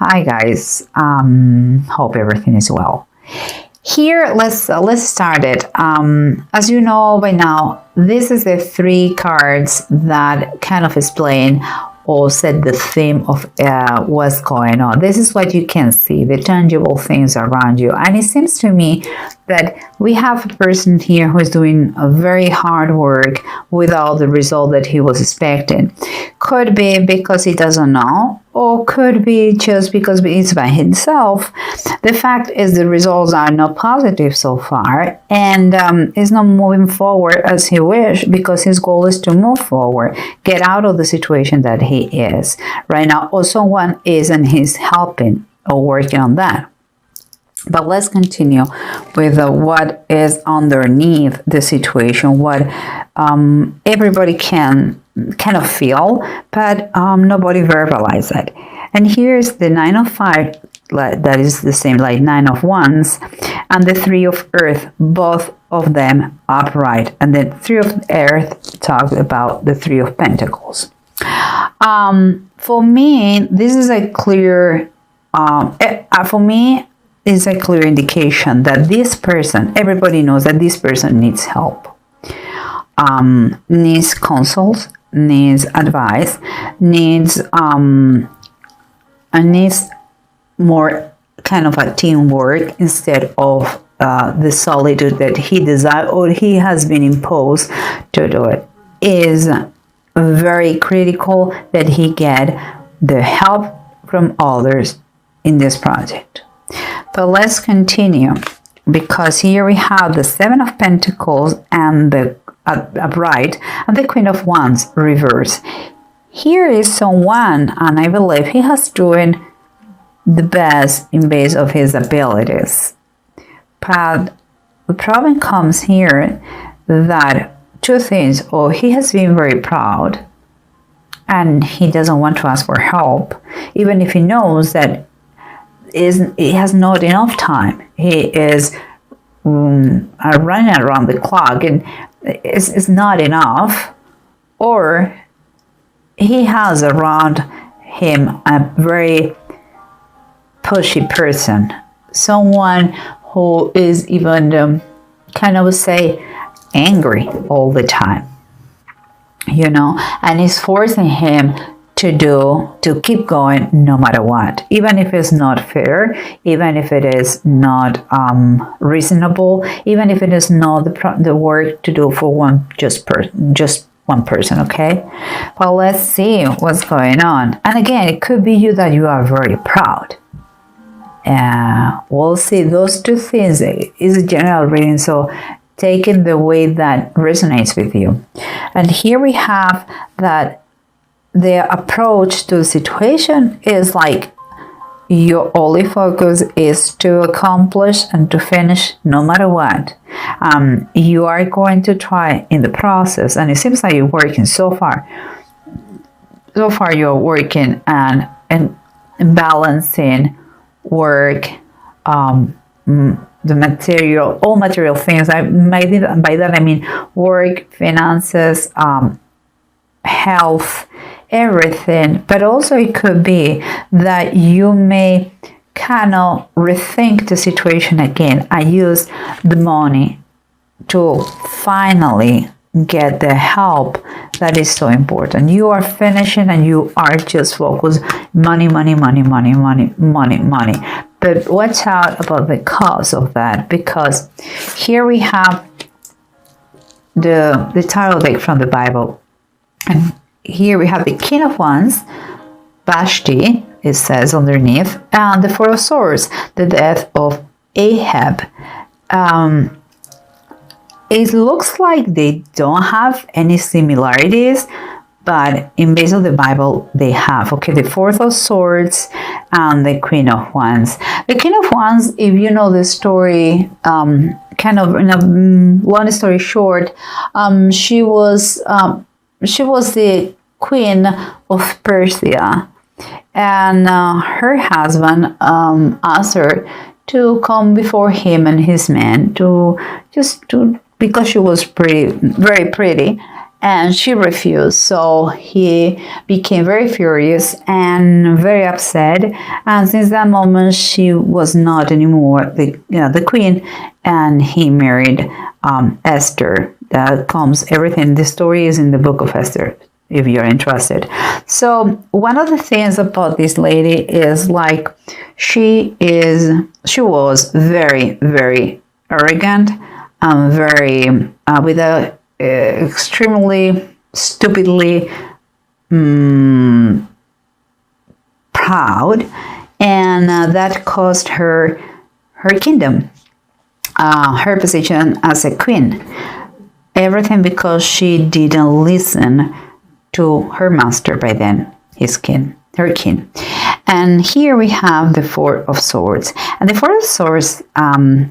Hi guys, hope everything is well. Here, let's start it. As you know by now, this is the three cards that kind of explain or set the theme of what's going on. This is what you can see, the tangible things around you. And it seems to me that we have a person here who is doing a very hard work without the result that he was expecting. Could be because he doesn't know, or could be just because it's by himself. The fact is the results are not positive so far, and he's not moving forward as he wished, because his goal is to move forward, get out of the situation that he is right now, or someone is and he's helping or working on that. But let's continue with what is underneath the situation, what everybody can kind of feel, but nobody verbalize it. And here's the 9 of 5, that is the same like 9 of Wands, and the 3 of Earth, both of them upright. And the 3 of Earth talks about the 3 of Pentacles. For me, this is a clear, is a clear indication that this person, everybody knows that this person needs help, needs counsel, needs advice, needs more kind of a teamwork instead of the solitude that he desires or he has been imposed to do it. Is very critical that he get the help from others in this project. But let's continue, because here we have the 7 of Pentacles and the upright and the Queen of Wands reverse. Here is someone, and I believe he has doing the best in base of his abilities. But the problem comes here that two things, or he has been very proud and he doesn't want to ask for help, even if he knows that he has not enough time. He is running around the clock and it's not enough. Or he has around him a very pushy person, someone who is even kind of say angry all the time, you know, and is forcing him to keep going no matter what, even if it's not fair, even if it is not reasonable, even if it is not the work to do for just one person. Okay, well, let's see what's going on. And again, it could be you that you are very proud. We'll see. Those two things is a general reading, so take it the way that resonates with you. And here we have that the approach to the situation is like your only focus is to accomplish and to finish no matter what. You are going to try in the process, and it seems like you're working so far. So far you're working and balancing work, the material, all material things. By that I mean work, finances, health, everything. But also it could be that you may kind of rethink the situation again and use the money to finally get the help that is so important. You are finishing and you are just focused money. But watch out about the cause of that, because here we have the tarot deck from the Bible, and here we have the King of Wands, Vashti, it says underneath, and the 4 of Swords, the death of Ahab. It looks like they don't have any similarities, but in base of the Bible, they have. Okay, the 4 of Swords and the Queen of Wands. The Queen of Wands, if you know the story, kind of in a long story short, she was the queen of Persia, and her husband asked her to come before him and his men because she was very pretty, and she refused. So he became very furious and very upset, and since that moment she was not anymore the queen, and he married Esther. That comes everything. The story is in the book of Esther, if you're interested. So one of the things about this lady is like she was very, very arrogant, very with a extremely stupidly proud, and that cost her kingdom, her position as a queen. Everything because she didn't listen to her master by then, her king. And here we have the Four of Swords. And the Four of Swords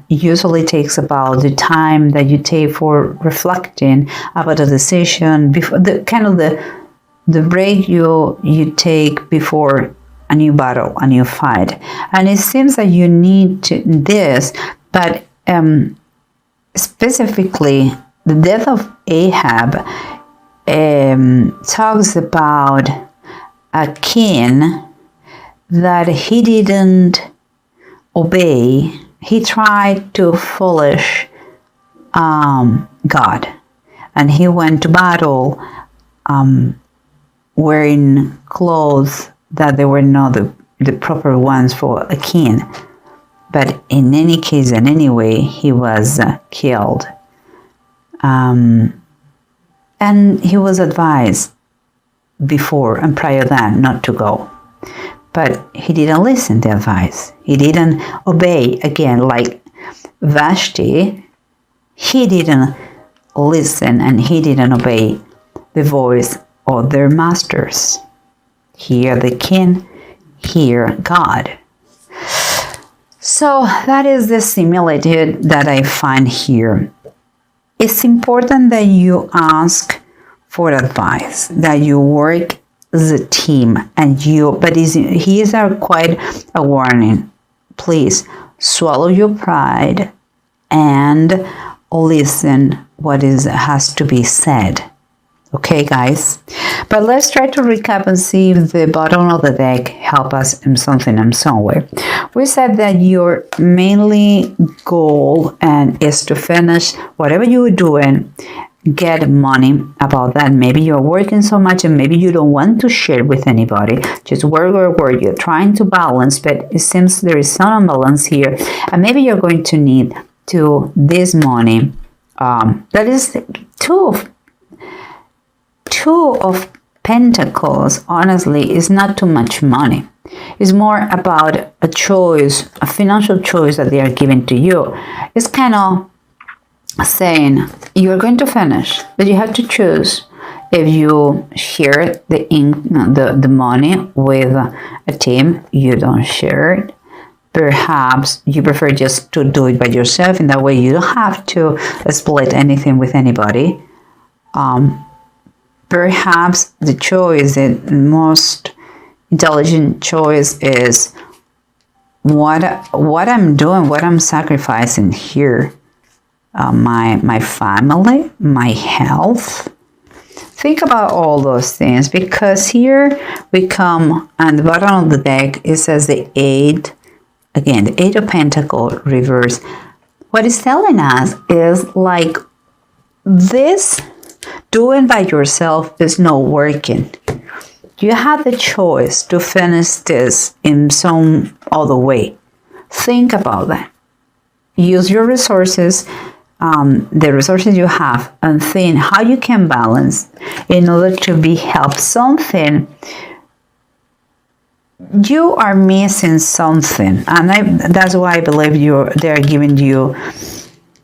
usually takes about the time that you take for reflecting about a decision, before the break you take before a new battle, a new fight. And it seems that you need this, but specifically the death of Ahab talks about a king that he didn't obey. He tried to foolish God, and he went to battle wearing clothes that they were not the proper ones for a king. But in any case and anyway, he was killed. And he was advised before and prior that not to go. But he didn't listen to advice. He didn't obey. Again, like Vashti, he didn't listen and he didn't obey the voice of their masters. Hear the king, hear God. So that is the similitude that I find here. It's important that you ask for advice, that you work as a team, but here's quite a warning. Please swallow your pride and listen what has to be said. Okay, guys? But let's try to recap and see if the bottom of the deck help us in something and somewhere. We said that your mainly goal is to finish whatever you're doing, get money about that. Maybe you're working so much and maybe you don't want to share with anybody. Just work. You're trying to balance, but it seems there is some imbalance here. And maybe you're going to need this money. That is two of Pentacles, honestly, is not too much money. It's more about a choice, a financial choice that they are giving to you. It's kind of saying you're going to finish, but you have to choose if you share the money with a team. You don't share it. Perhaps you prefer just to do it by yourself. In that way, you don't have to split anything with anybody. Perhaps the choice, the most intelligent choice is what I'm doing, what I'm sacrificing here. My family, my health. Think about all those things, because here we come on the bottom of the deck. It says the 8, again, the 8 of Pentacles reverse. What it's telling us is like this. Doing by yourself is not working. You have the choice to finish this in some other way. Think about that. Use your resources, the resources you have, and think how you can balance in order to be helped. Something you are missing something, and that's why I believe they are giving you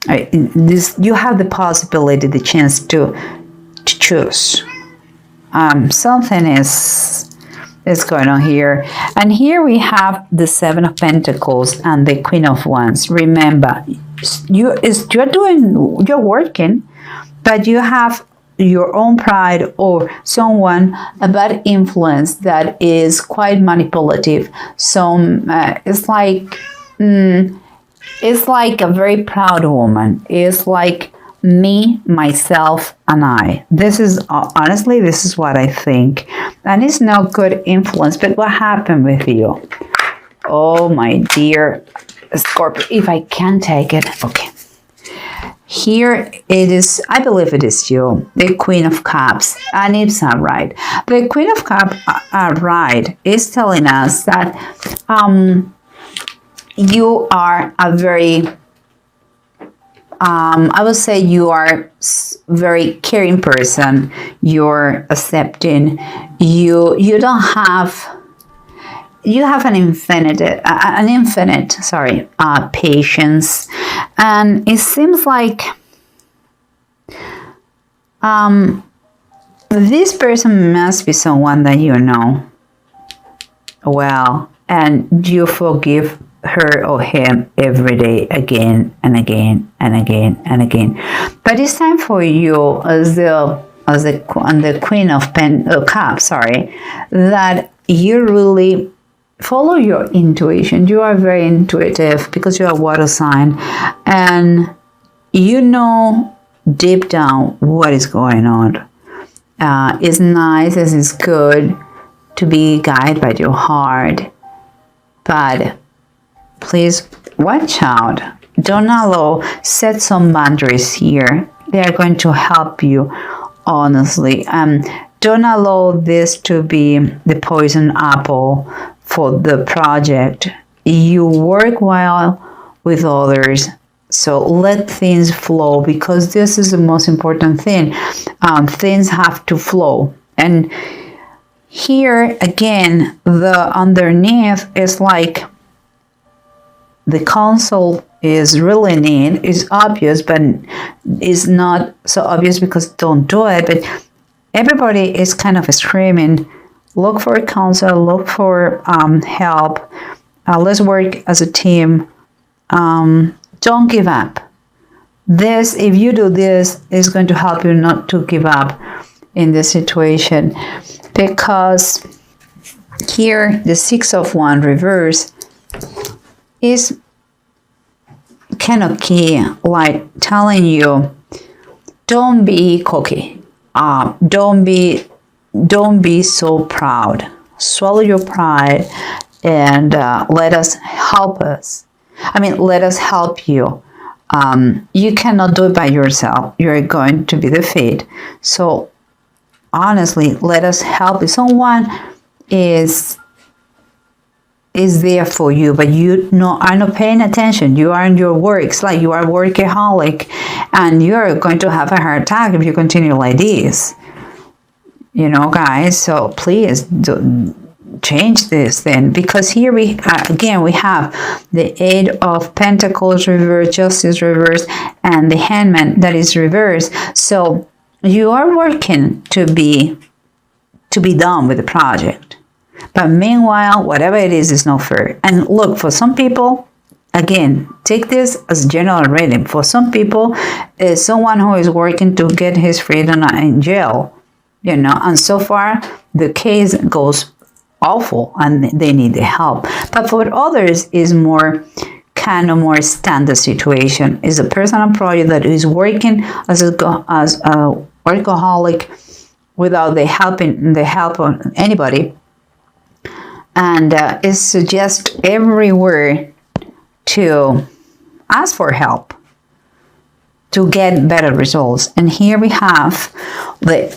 this. You have the possibility, the chance to choose. Something is going on here. And here we have the 7 of Pentacles and the Queen of Wands. Remember, you're working, but you have your own pride or a bad influence that is quite manipulative. It's like a very proud woman. It's like me, myself, and I. This is honestly, this is what I think. And it's not good influence, but what happened with you? Oh, my dear Scorpio, if I can take it. Okay. Here it is, I believe it is you, the Queen of Cups, and it's not right. The Queen of Cups, right, is telling us that you are a very, I would say you are very caring person. You're accepting. You don't have. You have an infinite, patience, and it seems like this person must be someone that you know well, and you forgive her or him every day, again and again and again and again. But it's time for you, as the Queen of Cups, that you really follow your intuition. You are very intuitive because you are a water sign, and you know deep down what is going on. It's nice, it's good to be guided by your heart, but please watch out. Don't allow, set some boundaries here. They are going to help you, honestly. Don't allow this to be the poison apple for the project. You work well with others, so let things flow, because this is the most important thing. Things have to flow. And here again, the underneath is like the console is really neat. It's obvious, but it's not so obvious because don't do it. But everybody is kind of screaming, look for counsel, look for help. Let's work as a team. Don't give up. This, if you do this, is going to help you not to give up in this situation. Because here, the Six of Wands reverse is kind of key, like telling you, don't be cocky. Don't be so proud. Swallow your pride and let us help you. You cannot do it by yourself. You're going to be defeated. So honestly, let us help. If someone is there for you, but you are not paying attention. You are in your work. It's like you are workaholic, and you're going to have a heart attack if you continue like this. You know, guys. So please change this then, because here we have the Eight of Pentacles reverse, Justice reverse, and the Hangman that is reversed. So you are working to be done with the project. But meanwhile, whatever it is not fair. And look, for some people, again, take this as general reading. For some people, is someone who is working to get his freedom in jail, you know, and so far the case goes awful and they need the help. But for others, is more kind of more standard situation. Is a personal project that is working as a workaholic without the help of anybody. And it suggests everywhere to ask for help to get better results. And here we have the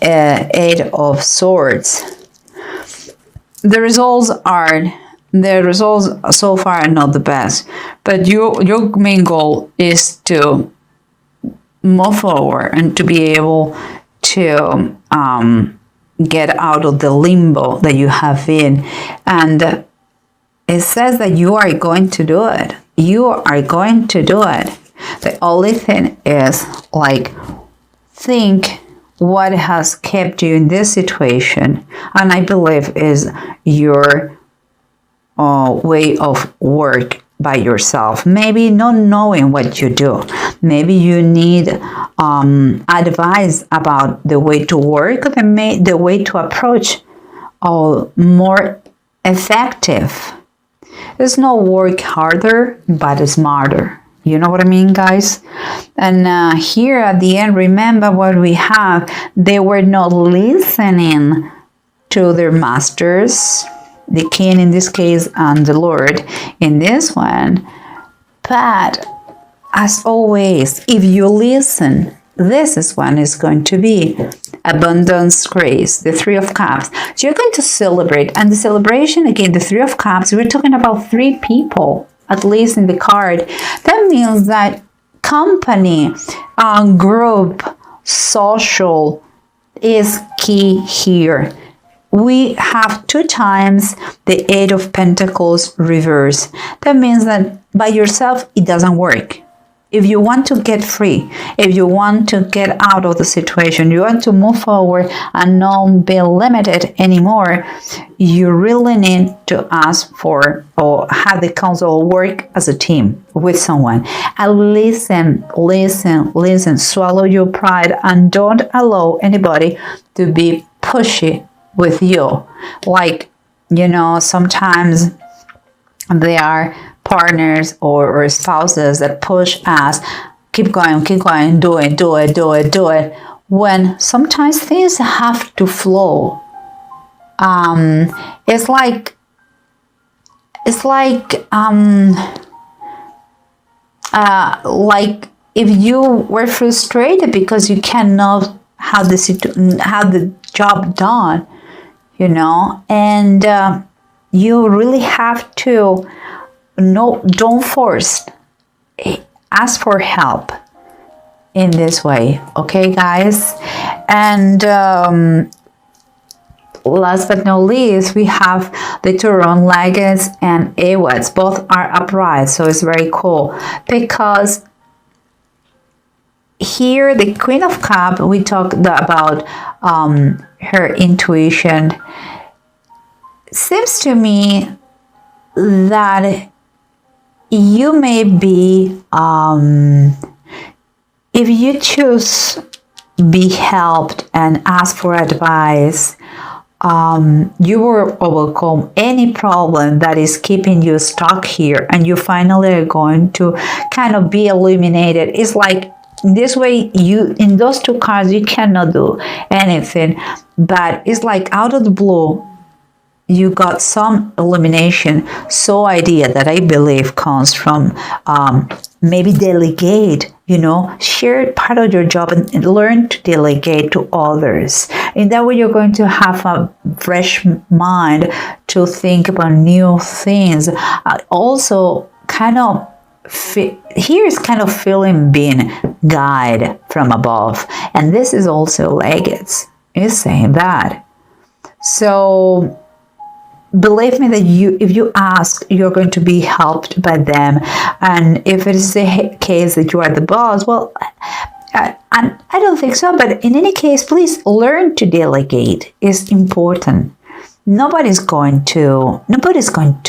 Eight of Swords. The results so far are not the best, but your main goal is to move forward and to be able to get out of the limbo that you have been. And it says that you are going to do it. You are going to do it. The only thing is, like, think what has kept you in this situation. And I believe is your way of work by yourself. Maybe not knowing what you do. Maybe you need advice about the way to work, the way to approach more effective. It's not work harder, but smarter. You know what I mean, guys? And here at the end, remember what we have. They were not listening to their masters, the king in this case, and the Lord in this one. But as always, if you listen, this is when it's going to be abundance, grace, the Three of Cups. So you're going to celebrate. And the celebration, again, the Three of Cups, we're talking about 3 people, at least in the card. That means that company, group, social is key here. We have 2 times the 8 of Pentacles reverse. That means that by yourself, it doesn't work. If you want to get free, if you want to get out of the situation, you want to move forward and not be limited anymore, you really need to ask for or have the council work as a team with someone. And listen, swallow your pride and don't allow anybody to be pushy with you. Like, you know, sometimes they are partners or spouses that push us, keep going, do it, when sometimes things have to flow. It's like if you were frustrated because you cannot have the job done, you know, and you really have to don't force, ask for help in this way, okay, guys? And last but not least, we have the Turon Legates and Awads. Both are upright, so it's very cool because here the Queen of Cups, we talked about her intuition. Seems to me that you may be, if you choose be helped and ask for advice, you will overcome any problem that is keeping you stuck here, and you finally are going to kind of be illuminated. It's like this way, you in those 2 cards you cannot do anything, but it's like out of the blue you got some illumination. So idea that I believe comes from maybe delegate, you know, share part of your job and learn to delegate to others. In that way, you're going to have a fresh mind to think about new things. Also, kind of here's kind of feeling being guided from above, and this is also Legates is saying that. So believe me that if you ask, you're going to be helped by them. And if it is the case that you are the boss, well, and I don't think so, but in any case, please learn to delegate. It's important. Nobody's going to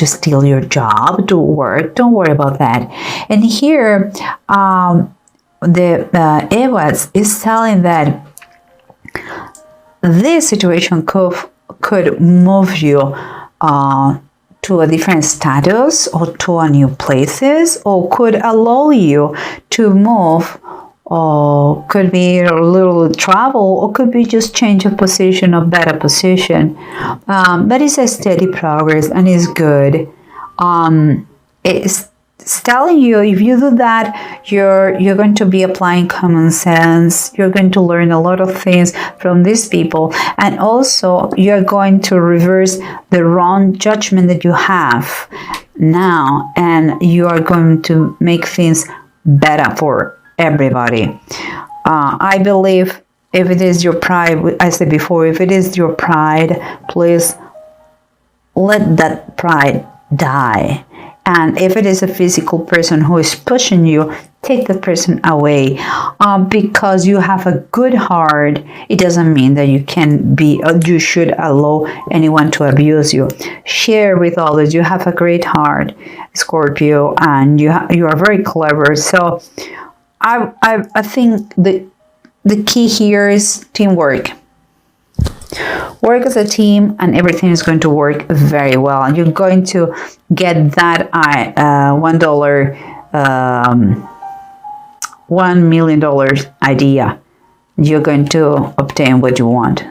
steal your job to work. Don't worry about that. And here, the Awads is telling that this situation could move you to a different status or to a new places, or could allow you to move, or could be a little travel, or could be just change of position or better position. But it's a steady progress and it's good. It's telling you if you do that, you're going to be applying common sense. You're going to learn a lot of things from these people, and also you're going to reverse the wrong judgment that you have now, and you are going to make things better for everybody. I believe if it is your pride, I said before, if it is your pride, please let that pride die. And if it is a physical person who is pushing you, take the person away. Because you have a good heart, it doesn't mean that you can be, or you should allow anyone to abuse you. Share with others. You have a great heart, Scorpio, and you are very clever. So I think the key here is teamwork. Work as a team and everything is going to work very well, and you're going to get that $1 $1 million idea, you're going to obtain what you want.